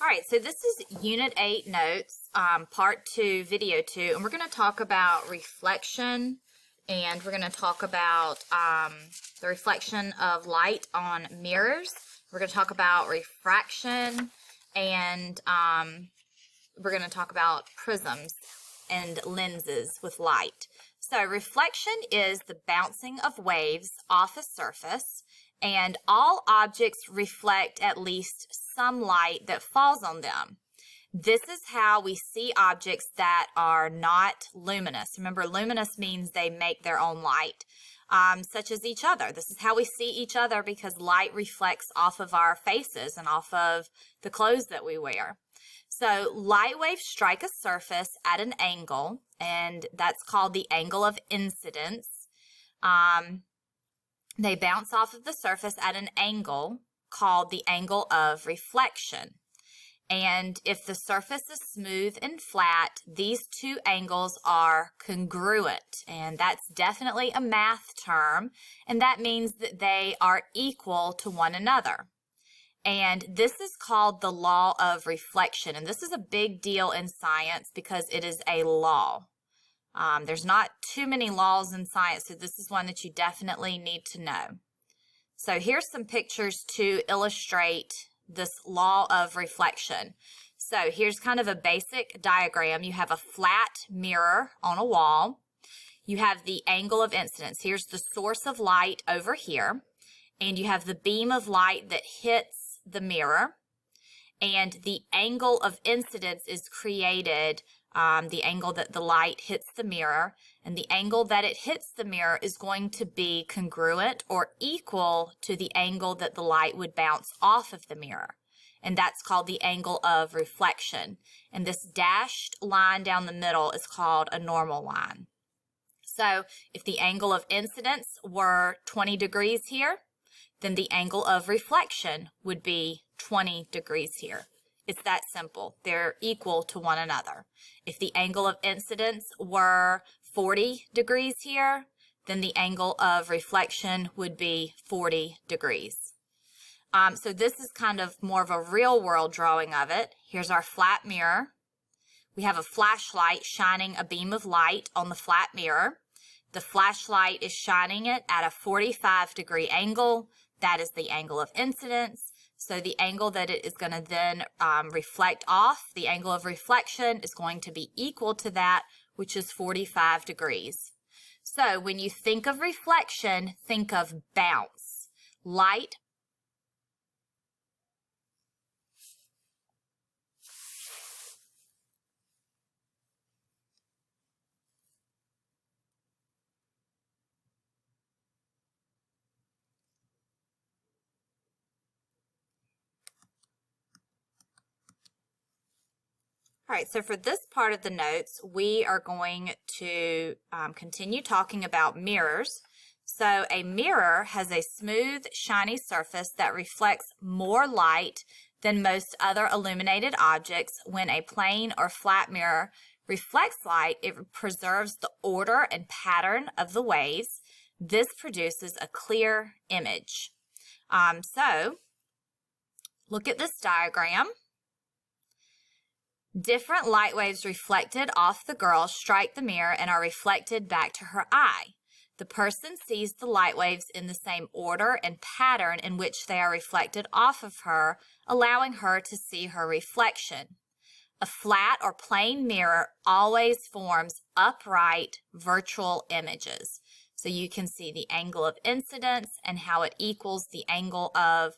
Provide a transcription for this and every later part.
All right, so this is Unit 8 Notes, Part 2, Video 2, and we're going to talk about reflection, and we're going to talk about the reflection of light on mirrors. We're going to talk about refraction, and we're going to talk about prisms and lenses with light. So reflection is the bouncing of waves off a surface, and all objects reflect at least some light that falls on them. This is how we see objects that are not luminous. Remember, luminous means they make their own light, such as each other. This is how we see each other because light reflects off of our faces and off of the clothes that we wear. So light waves strike a surface at an angle, and that's called the angle of incidence. They bounce off of the surface at an angle called the angle of reflection. And if the surface is smooth and flat, these two angles are congruent. And that's definitely a math term, and that means that they are equal to one another. And this is called the law of reflection. And this is a big deal in science because it is a law. There's not too many laws in science, so this is one that you definitely need to know. So here's some pictures to illustrate this law of reflection. So here's kind of a basic diagram. You have a flat mirror on a wall. You have the angle of incidence. Here's the source of light over here. And you have the beam of light that hits the mirror. And the angle of incidence is created the angle that the light hits the mirror, and the angle that it hits the mirror is going to be congruent or equal to the angle that the light would bounce off of the mirror. And that's called the angle of reflection. And this dashed line down the middle is called a normal line. So if the angle of incidence were 20 degrees here, then the angle of reflection would be 20 degrees here. It's that simple. They're equal to one another. If the angle of incidence were 40 degrees here, then the angle of reflection would be 40 degrees. So this is kind of more of a real world drawing of it. Here's our flat mirror. We have a flashlight shining a beam of light on the flat mirror. The flashlight is shining it at a 45-degree angle. That is the angle of incidence. So the angle that it is going to then reflect off, the angle of reflection is going to be equal to that, which is 45 degrees. So when you think of reflection, think of bounce. Light. All right, so for this part of the notes, we are going to continue talking about mirrors. So a mirror has a smooth, shiny surface that reflects more light than most other illuminated objects. When a plane or flat mirror reflects light, it preserves the order and pattern of the waves. This produces a clear image. So look at this diagram. Different light waves reflected off the girl strike the mirror and are reflected back to her eye. The person sees the light waves in the same order and pattern in which they are reflected off of her, allowing her to see her reflection. A flat or plane mirror always forms upright virtual images. So you can see the angle of incidence and how it equals the angle of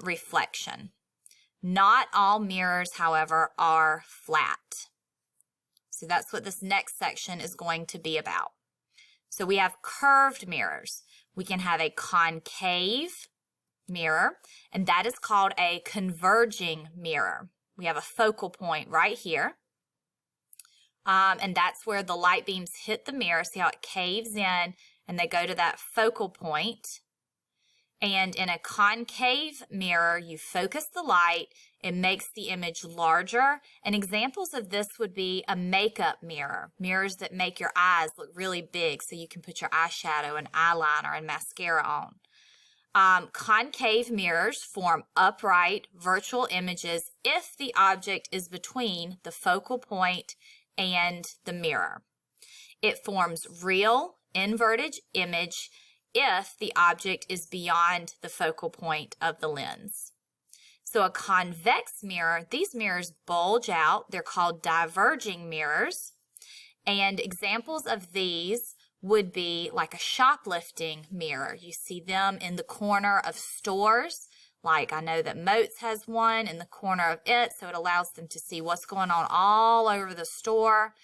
reflection. Not all mirrors, however, are flat. So that's what this next section is going to be about. So we have curved mirrors. We can have a concave mirror, and that is called a converging mirror. We have a focal point right here. And that's where the light beams hit the mirror. See how it caves in and they go to that focal point. And in a concave mirror, you focus the light, it makes the image larger. And examples of this would be a makeup mirror, mirrors that make your eyes look really big so you can put your eyeshadow and eyeliner and mascara on. Concave mirrors form upright virtual images if the object is between the focal point and the mirror. It forms real inverted image if the object is beyond the focal point of the lens. So a convex mirror, these mirrors bulge out. They're called diverging mirrors. And examples of these would be like a shoplifting mirror. You see them in the corner of stores. Like I know that Moats has one in the corner of it, so it allows them to see what's going on all over the store.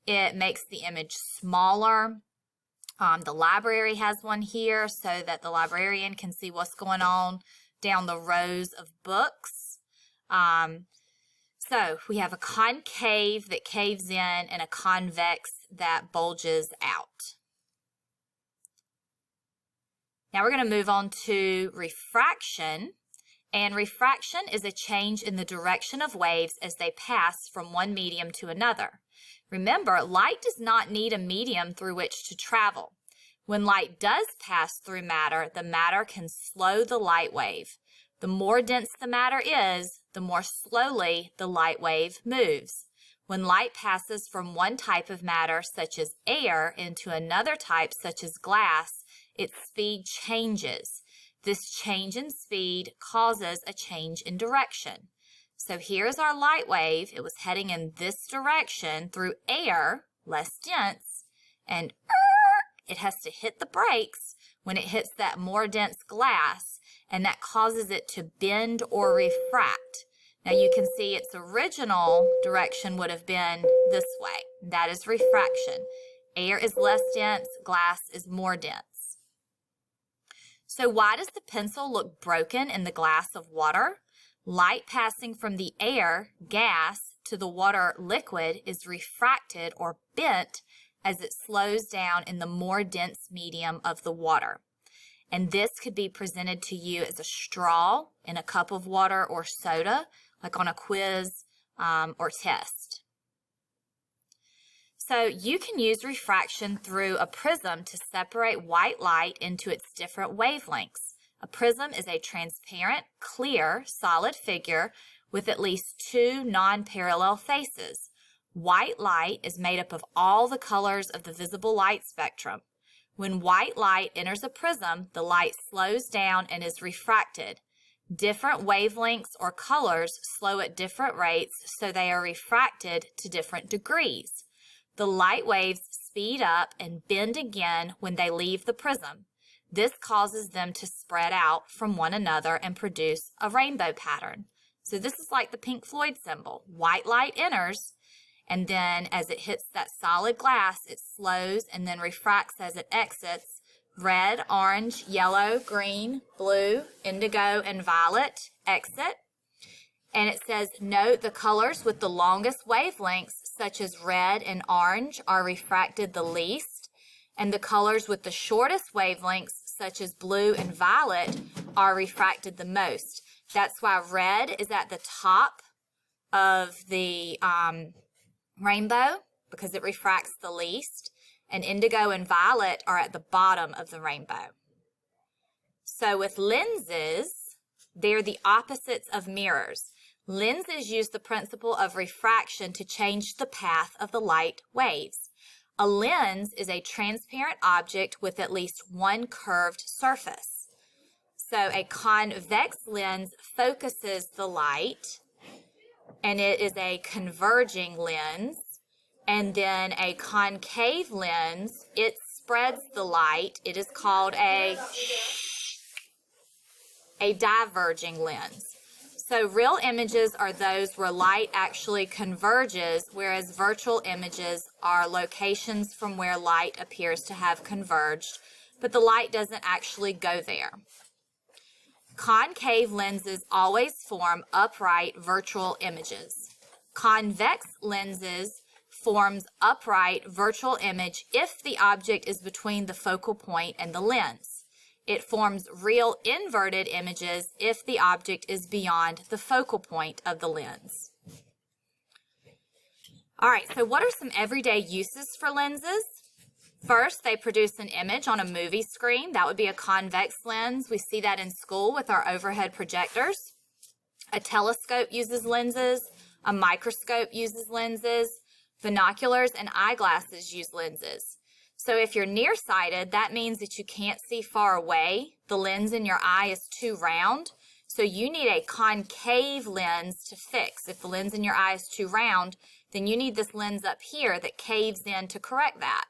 It makes the image smaller. The library has one here so that the librarian can see what's going on down the rows of books. So we have a concave that caves in and a convex that bulges out. Now we're going to move on to refraction. And refraction is a change in the direction of waves as they pass from one medium to another. Remember, light does not need a medium through which to travel. When light does pass through matter, the matter can slow the light wave. The more dense the matter is, the more slowly the light wave moves. When light passes from one type of matter, such as air, into another type, such as glass, its speed changes. This change in speed causes a change in direction. So here's our light wave. It was heading in this direction through air, less dense, and it has to hit the brakes when it hits that more dense glass, and that causes it to bend or refract. Now you can see its original direction would have been this way. That is refraction. Air is less dense, glass is more dense. So why does the pencil look broken in the glass of water? Light passing from the air, gas, to the water, liquid, is refracted or bent as it slows down in the more dense medium of the water. And this could be presented to you as a straw in a cup of water or soda, like on a quiz or test. So you can use refraction through a prism to separate white light into its different wavelengths. A prism is a transparent, clear, solid figure with at least two non-parallel faces. White light is made up of all the colors of the visible light spectrum. When white light enters a prism, the light slows down and is refracted. Different wavelengths or colors slow at different rates, so they are refracted to different degrees. The light waves speed up and bend again when they leave the prism. This causes them to spread out from one another and produce a rainbow pattern. So this is like the Pink Floyd symbol. White light enters, and then as it hits that solid glass, it slows and then refracts as it exits. Red, orange, yellow, green, blue, indigo, and violet exit. And it says, note the colors with the longest wavelengths, such as red and orange, are refracted the least, and the colors with the shortest wavelengths, such as blue and violet, are refracted the most. That's why red is at the top of the rainbow, because it refracts the least, and indigo and violet are at the bottom of the rainbow. So with lenses, they're the opposites of mirrors. Lenses use the principle of refraction to change the path of the light waves. A lens is a transparent object with at least one curved surface. So a convex lens focuses the light, and it is a converging lens. And then a concave lens, it spreads the light. It is called a diverging lens. So real images are those where light actually converges, whereas virtual images are locations from where light appears to have converged, but the light doesn't actually go there. Concave lenses always form upright virtual images. Convex lenses forms upright virtual image if the object is between the focal point and the lens. It forms real inverted images if the object is beyond the focal point of the lens. All right, so what are some everyday uses for lenses? First, they produce an image on a movie screen. That would be a convex lens. We see that in school with our overhead projectors. A telescope uses lenses. A microscope uses lenses. Binoculars and eyeglasses use lenses. So if you're nearsighted, that means that you can't see far away. The lens in your eye is too round. So you need a concave lens to fix. If the lens in your eye is too round, then you need this lens up here that caves in to correct that.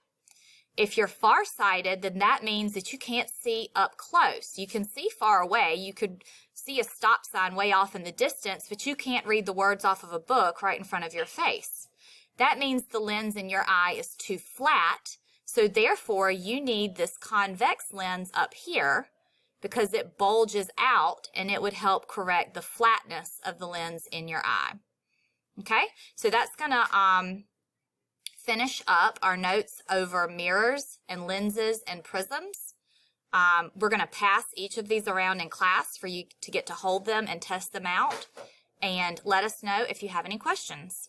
If you're farsighted, then that means that you can't see up close. You can see far away. You could see a stop sign way off in the distance, but you can't read the words off of a book right in front of your face. That means the lens in your eye is too flat. So therefore, you need this convex lens up here because it bulges out and it would help correct the flatness of the lens in your eye. Okay, so that's going to finish up our notes over mirrors and lenses and prisms. We're going to pass each of these around in class for you to get to hold them and test them out. And let us know if you have any questions.